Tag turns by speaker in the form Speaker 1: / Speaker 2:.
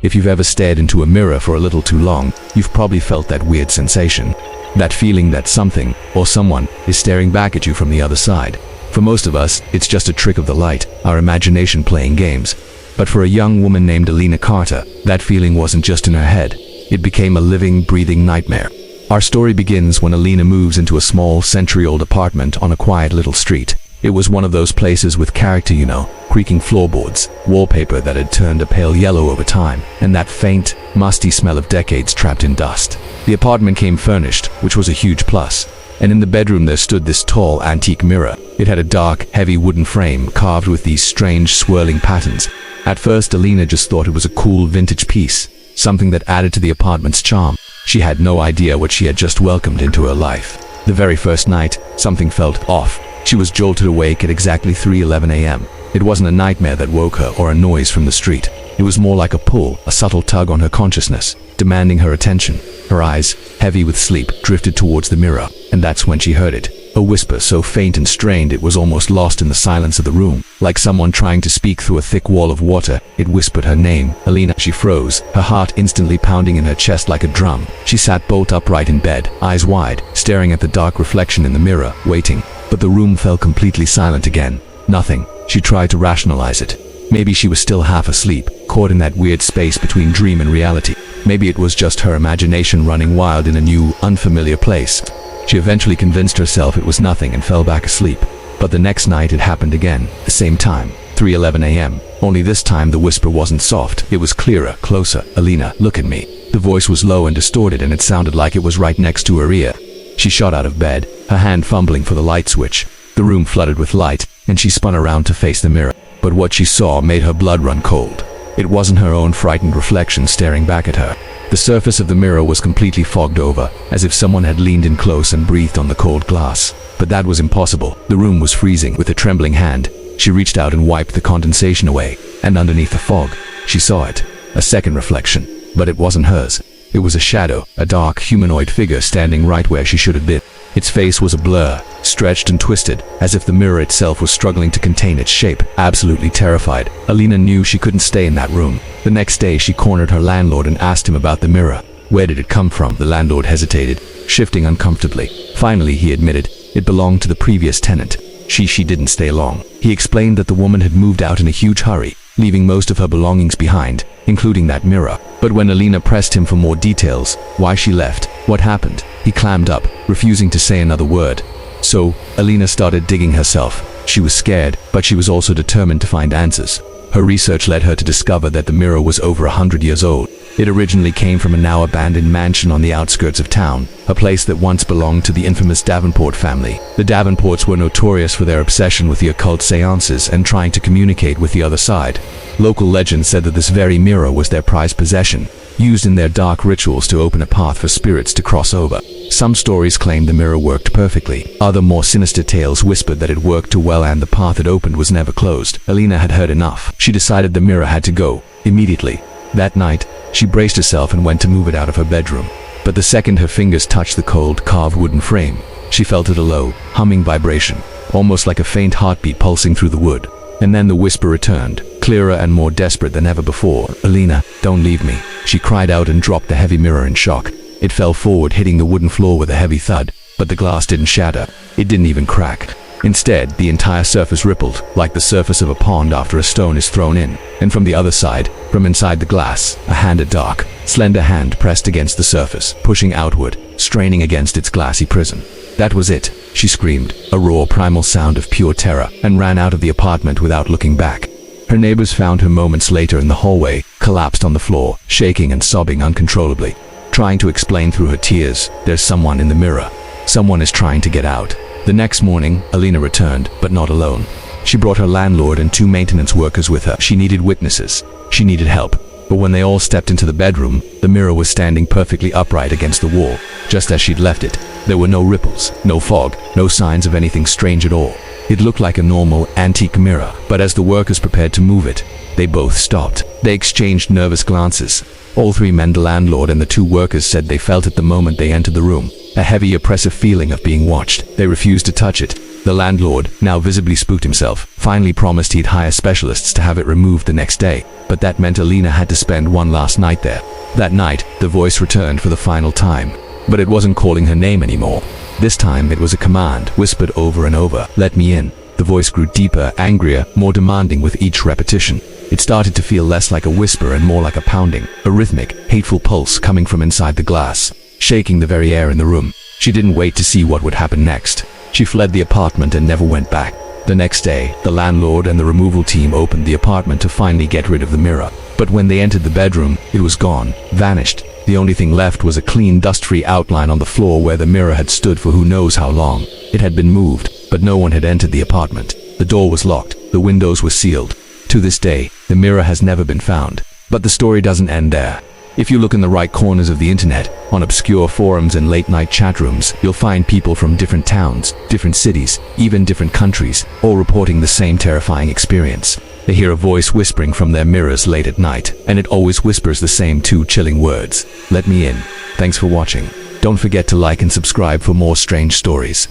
Speaker 1: If you've ever stared into a mirror for a little too long, you've probably felt that weird sensation. That feeling that something, or someone, is staring back at you from the other side. For most of us, it's just a trick of the light, our imagination playing games. But for a young woman named Elina Carter, that feeling wasn't just in her head. It became a living, breathing nightmare. Our story begins when Elina moves into a small, century-old apartment on a quiet little street. It was one of those places with character, you know, creaking floorboards, wallpaper that had turned a pale yellow over time, and that faint, musty smell of decades trapped in dust. The apartment came furnished, which was a huge plus, and in the bedroom there stood this tall, antique mirror. It had a dark, heavy wooden frame carved with these strange, swirling patterns. At first, Elina just thought it was a cool, vintage piece, something that added to the apartment's charm. She had no idea what she had just welcomed into her life. The very first night, something felt off. She was jolted awake at exactly 3:11 a.m. It wasn't a nightmare that woke her or a noise from the street. It was more like a pull, a subtle tug on her consciousness, demanding her attention. Her eyes, heavy with sleep, drifted towards the mirror, and that's when she heard it. A whisper so faint and strained it was almost lost in the silence of the room. Like someone trying to speak through a thick wall of water, it whispered her name, Elina. She froze, her heart instantly pounding in her chest like a drum. She sat bolt upright in bed, eyes wide, staring at the dark reflection in the mirror, waiting. But the room fell completely silent again. Nothing. She tried to rationalize it. Maybe she was still half asleep, caught in that weird space between dream and reality. Maybe it was just her imagination running wild in a new, unfamiliar place. She eventually convinced herself it was nothing and fell back asleep. But the next night it happened again, the same time, 3:11 a.m. Only this time the whisper wasn't soft, it was clearer, closer. Elina, look at me. The voice was low and distorted, and it sounded like it was right next to her ear. She shot out of bed, her hand fumbling for the light switch. The room flooded with light, and she spun around to face the mirror. But what she saw made her blood run cold. It wasn't her own frightened reflection staring back at her. The surface of the mirror was completely fogged over, as if someone had leaned in close and breathed on the cold glass. But that was impossible. The room was freezing. With a trembling hand, she reached out and wiped the condensation away, and underneath the fog, she saw it. A second reflection. But it wasn't hers. It was a shadow, a dark, humanoid figure standing right where she should have been. Its face was a blur, stretched and twisted, as if the mirror itself was struggling to contain its shape. Absolutely terrified, Elina knew she couldn't stay in that room. The next day, she cornered her landlord and asked him about the mirror. Where did it come from? The landlord hesitated, shifting uncomfortably. Finally, he admitted, it belonged to the previous tenant. She didn't stay long. He explained that the woman had moved out in a huge hurry, leaving most of her belongings behind, including that mirror. But when Elina pressed him for more details, why she left, what happened, he clammed up, refusing to say another word. So, Elina started digging herself. She was scared, but she was also determined to find answers. Her research led her to discover that the mirror was over 100 years old. It originally came from a now abandoned mansion on the outskirts of town, a place that once belonged to the infamous Davenport family. The Davenports were notorious for their obsession with the occult seances and trying to communicate with the other side. Local legend said that this very mirror was their prized possession, used in their dark rituals to open a path for spirits to cross over. Some stories claimed the mirror worked perfectly. Other more sinister tales whispered that it worked too well and the path it opened was never closed. Elina had heard enough. She decided the mirror had to go, immediately. That night, she braced herself and went to move it out of her bedroom. But the second her fingers touched the cold, carved wooden frame, she felt it a low, humming vibration, almost like a faint heartbeat pulsing through the wood. And then the whisper returned, clearer and more desperate than ever before. Elina, don't leave me. She cried out and dropped the heavy mirror in shock. It fell forward, hitting the wooden floor with a heavy thud, but the glass didn't shatter. It didn't even crack. Instead, the entire surface rippled, like the surface of a pond after a stone is thrown in. And from the other side, from inside the glass, a dark, slender hand pressed against the surface, pushing outward, straining against its glassy prison. That was it, she screamed, a raw, primal sound of pure terror, and ran out of the apartment without looking back. Her neighbors found her moments later in the hallway, collapsed on the floor, shaking and sobbing uncontrollably. Trying to explain through her tears, there's someone in the mirror. Someone is trying to get out. The next morning, Elina returned, but not alone. She brought her landlord and 2 maintenance workers with her. She needed witnesses. She needed help. But when they all stepped into the bedroom, the mirror was standing perfectly upright against the wall, just as she'd left it. There were no ripples, no fog, no signs of anything strange at all. It looked like a normal, antique mirror, but as the workers prepared to move it, they both stopped. They exchanged nervous glances. All 3 men, the landlord and the 2 workers, said they felt it the moment they entered the room. A heavy, oppressive feeling of being watched. They refused to touch it. The landlord, now visibly spooked himself, finally promised he'd hire specialists to have it removed the next day, but that meant Elina had to spend one last night there. That night, the voice returned for the final time, but it wasn't calling her name anymore. This time it was a command, whispered over and over, "Let me in." The voice grew deeper, angrier, more demanding with each repetition. It started to feel less like a whisper and more like a pounding, a rhythmic, hateful pulse coming from inside the glass, shaking the very air in the room. She didn't wait to see what would happen next. She fled the apartment and never went back. The next day, the landlord and the removal team opened the apartment to finally get rid of the mirror. But when they entered the bedroom, it was gone, vanished. The only thing left was a clean, dust-free outline on the floor where the mirror had stood for who knows how long. It had been moved, but no one had entered the apartment. The door was locked, the windows were sealed. To this day, the mirror has never been found. But the story doesn't end there. If you look in the right corners of the internet, on obscure forums and late-night chat rooms, you'll find people from different towns, different cities, even different countries, all reporting the same terrifying experience. They hear a voice whispering from their mirrors late at night, and it always whispers the same two chilling words: "Let me in." Thanks for watching. Don't forget to like and subscribe for more strange stories.